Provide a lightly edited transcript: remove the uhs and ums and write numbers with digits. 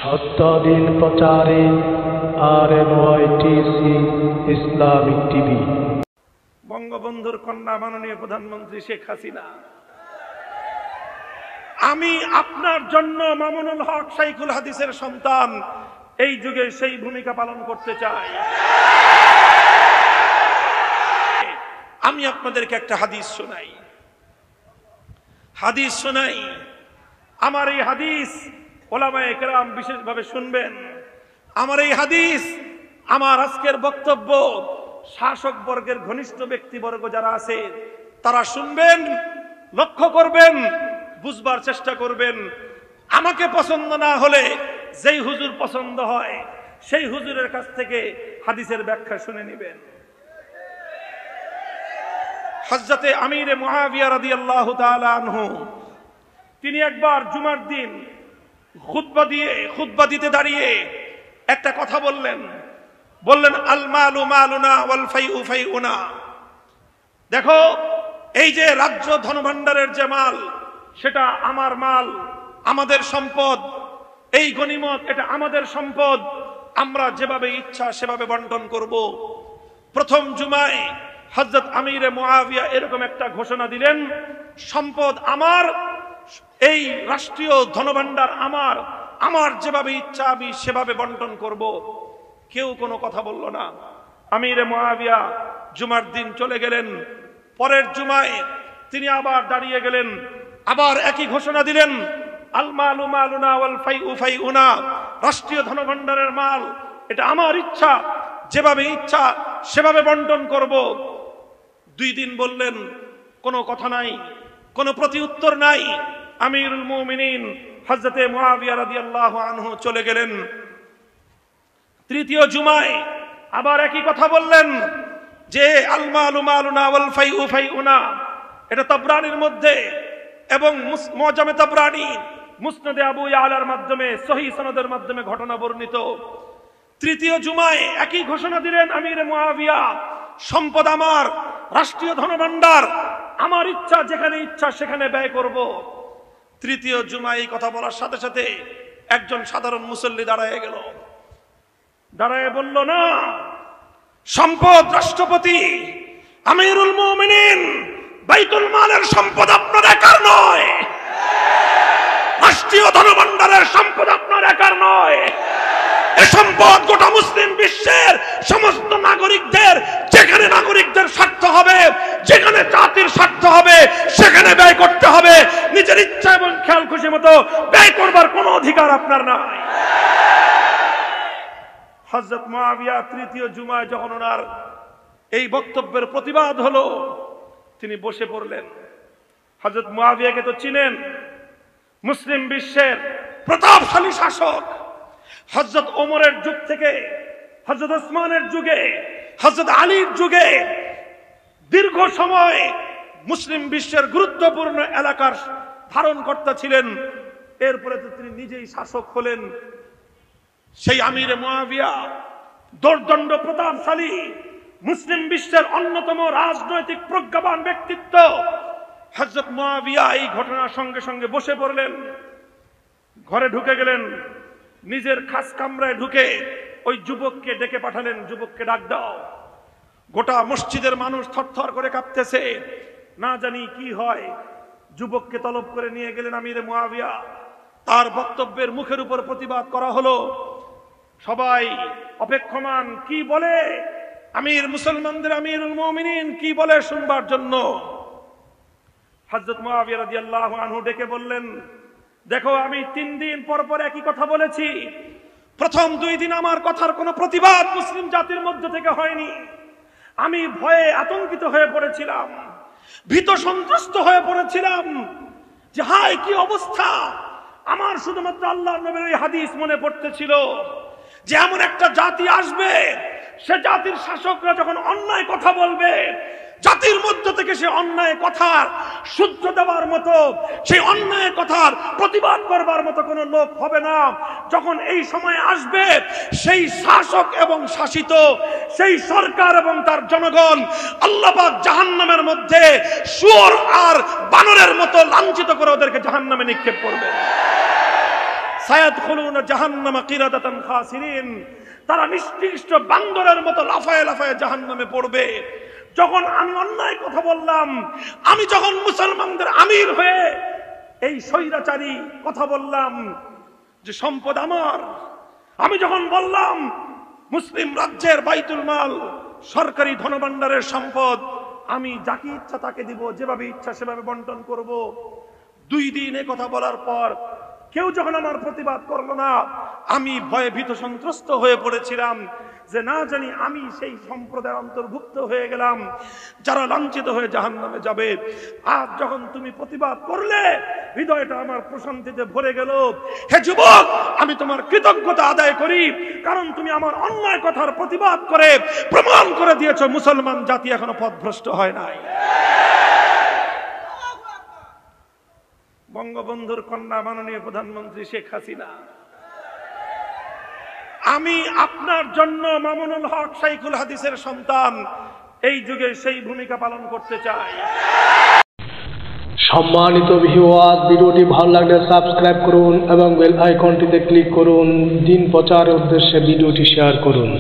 সত্যদিন প্রচারে RNYTC Islamic TV. বঙ্গবন্ধুর কন্যা মাননীয় প্রধানমন্ত্রী শেখ হাসিনা, আমি আপনার জন্য মামুনুল হক শাইখুল হাদিসের সন্তান এই যুগে সেই ভূমিকা পালন করতে চাই। আমি আপনাদেরকে একটা হাদিস শোনাই। আমার এই হাদিস ওলামায়ে কেরাম বিশেষভাবে শুনবেন। আমার এই হাদিস, আমার আজকের বক্তব্য শাসক বর্গের ঘনিষ্ঠ ব্যক্তিবর্গ যারা আছে তারা শুনবেন, লক্ষ্য করবেন, বুঝবার চেষ্টা করবেন। আমাকে পছন্দ না হলে যেই হুজুর পছন্দ হয় সেই হুজুরের কাছ থেকে হাদিসের ব্যাখ্যা শুনে নেবেন। হযরতে আমিরে মুআবিয়া রাদিয়াল্লাহু তাআলা আনহু, তিনি একবার জুমার দিন খুতবা দিতে দাঁড়িয়ে একটা কথা বললেন। আল মালু মালুনা ওয়াল ফাইউ ফাইউনা। দেখো, এই যে রাজ্য ধনভাণ্ডারের যে মাল, সেটা আমার মাল, আমাদের সম্পদ। এই গনিমত, এটা আমাদের সম্পদ। আমরা যেভাবে ইচ্ছা সেভাবে বন্টন করব। প্রথম জুমায় হযরত আমিরে মুআবিয়া এরকম একটা ঘোষণা দিলেন, সম্পদ আমার, এই রাষ্ট্রীয় ধনভাণ্ডার আমার, আমার যেভাবে ইচ্ছা আমি সেভাবে বন্টন করব। কেউ কোনো কথা বলল না। আমিরে মুআবিয়া জুমার দিন চলে গেলেন। পরের জুমায় তিনি আবার দাঁড়িয়ে গেলেন, আবার একই ঘোষণা দিলেন, আল মালু মালুনা ওয়াল ফাইউ ফাইউনা। রাষ্ট্রীয় ধনভাণ্ডারের মাল, এটা আমার ইচ্ছা, যেভাবে ইচ্ছা সেভাবে বন্টন করব। 2 দিন বললেন, কোনো কথা নাই, কোনো প্রতিউত্তর নাই। আমিরুল মুমিনিন হযরতে মুআবিয়া রাদিয়াল্লাহু আনহু চলে গেলেন। তৃতীয় জুমায় আবার একই কথা বললেন যে আল মালু মালুনা ওয়াল ফাইউ ফাইউনা। এটা তাবরানির মধ্যে এবং মুআজামে তাবরানি, মুসনাদে আবু ইয়ালার মাধ্যমে, সহিহ সনদের মাধ্যমে ঘটনা বর্ণিত। তৃতীয় জুমায় একই ঘোষণা দিলেন আমিরে মুআবিয়া, সম্পদ আমার, রাষ্ট্রীয় ধনভাণ্ডার আমার, ইচ্ছা যেখানে ইচ্ছা সেখানে ব্যয় করব। তৃতীয় জুমায় এই কথা বলার সাথে সাথে একজন সাধারণ মুসল্লি দাঁড়ায় গেল, দাঁড়ায় বলল, না, সম্পদ রাষ্ট্রপতি আমিরুল মুমিনিন, বাইতুল মালের সম্পদ আপনার একার নয়, রাষ্ট্রীয় ধনভাণ্ডারের সম্পদ আপনার একার নয়। এ সম্পদ গোটা মুসলিম বিশ্বের সমস্ত নাগরিকদের। যেখানে নাগরিকদের স্বার্থ হবে, যেখানে জাতির স্বার্থ হবে, সেখানে ব্যয় করতে হবে। নিজের ইচ্ছা এবং খেয়াল খুশি মতো ব্যয় করবার কোনো অধিকার আপনার নাই। হযরত মুআবিয়া তৃতীয় জুমায় যখন ওনার এই বক্তব্যের প্রতিবাদ হলো, তিনি বসে পড়লেন। হযরত মুআবিয়াকে তো চিনেন, মুসলিম বিশ্বের প্রতাপশালী শাসক। হযরত ওমরের যুগ থেকে, হযরত ওসমানের যুগে, হযরত আলীর যুগে দীর্ঘ সময় মুসলিম বিশ্বের গুরুত্বপূর্ণ এলাকার ধারণকর্তা ছিলেন। এরপরে তো তিনি নিজেই শাসক হলেন। সেই আমিরে মুআবিয়া দোর্দণ্ড প্রতাপশালী, মুসলিম বিশ্বের অন্যতম রাজনৈতিক প্রজ্ঞাবান ব্যক্তিত্ব। হযরত মুআবিয়া এই ঘটনার সঙ্গে সঙ্গে বসে পড়লেন, ঘরে ঢুকে গেলেন, নিজের খাস কামরায় ঢুকে ওই যুবককে ডেকে পাঠালেন, যুবককে ডাক দাও। গোটা মসজিদের মানুষ থরথর করে কাঁপতেছে, না জানি কি হয়। যুবককে তলব করে নিয়ে গেলেন আমিরে মুআবিয়া। তার বক্তব্যের মুখের উপর প্রতিবাদ করা হলো। সবাই অপেক্ষমান, কি বলে আমির, মুসলমানদের আমিরুল মুমিনিন কি বলে শুনবার জন্য। হযরত মুআবিয়া রাদিয়াল্লাহু আনহু ডেকে বললেন, দেখো, আমি 3 দিন পর পর একই কথা বলেছি। প্রথম 2 দিন আমার কথার কোনো প্রতিবাদ মুসলিম জাতির মধ্য থেকে হয়নি। আমি ভয়ে আতঙ্কিত হয়ে পড়েছিলাম, ভীত সন্ত্রস্ত হয়ে পড়েছিলাম যে হায় কি অবস্থা। আমার শুধুমাত্র আল্লাহর নবীর এই হাদিস মনে পড়তেছিল যে এমন একটা জাতি আসবে, সে জাতির শাসকরা যখন অন্যায় কথা বলবে, জাতির মধ্য থেকে সে অন্যায় কথার শুদ্ধ দেওয়ার মতো, সেই অন্যায় কথার প্রতিবাদ করবার মতো কোনো লোক হবে না। যখন এই সময় আসবে, সেই শাসক এবং শাসিত, সেই সরকার এবং তার জনগণ আল্লাহ পাক জাহান্নামের মধ্যে শুয়োর আর বানরের মতো লাঞ্ছিত করে ওদেরকে জাহান্নামে নিক্ষেপ করবে। সায়াদখুলুনা জাহান্নামা কিরাদাতান খাসিরিন, তারা নিষ্কৃষ্ট বান্দরের মতো লাফায়ে লাফায়ে জাহান্নামে পড়বে। যখন আমি অন্যায় কথা বললাম, আমি যখন মুসলমানদের আমির হয়ে এই স্বৈরাচারী কথা বললাম যে সম্পদ আমার, আমি যখন বললাম মুসলিম রাজ্যের বাইতুল মাল সরকারি ধনভাণ্ডারের সম্পদ আমি যাকে ইচ্ছা তাকে দিব, যেভাবে ইচ্ছা সেভাবে বন্টন করব, 2 দিন এ কথা বলার পর কেউ যখন আমার প্রতিবাদ করলো না, আমি ভয়ে ভীত সন্ত্রস্ত হয়ে পড়েছিলাম যে না জানি আমি সেই সম্প্রদায়ের অন্তর্ভুক্ত হয়ে গেলাম যারা লাঞ্ছিত হয়ে জাহান্নামে যাবে। আজ যখন তুমি প্রতিবাদ করলে হৃদয়টা আমার প্রশান্তিতে ভরে গেল। হে যুবক, আমি তোমার কৃতজ্ঞতা আদায় করি, কারণ তুমি আমার অন্যায় কথার প্রতিবাদ করে প্রমাণ করে দিয়েছো মুসলমান জাতি এখনো পথভ্রষ্ট হয় নাই। বঙ্গবন্ধুর কন্যা মাননীয় প্রধানমন্ত্রী শেখ হাসিনা, আমি আপনার জন্য মামুনুল হক শাইখুল হাদিসের সন্তান এই যুগে সেই ভূমিকা পালন করতে চাই। সম্মানিত ভিউয়ার, ভিডিওটি ভালো লাগলে সাবস্ক্রাইব করুন এবং বেল আইকনটিতে ক্লিক করুন। দিন প্রচারের উদ্দেশ্যে ভিডিওটি শেয়ার করুন।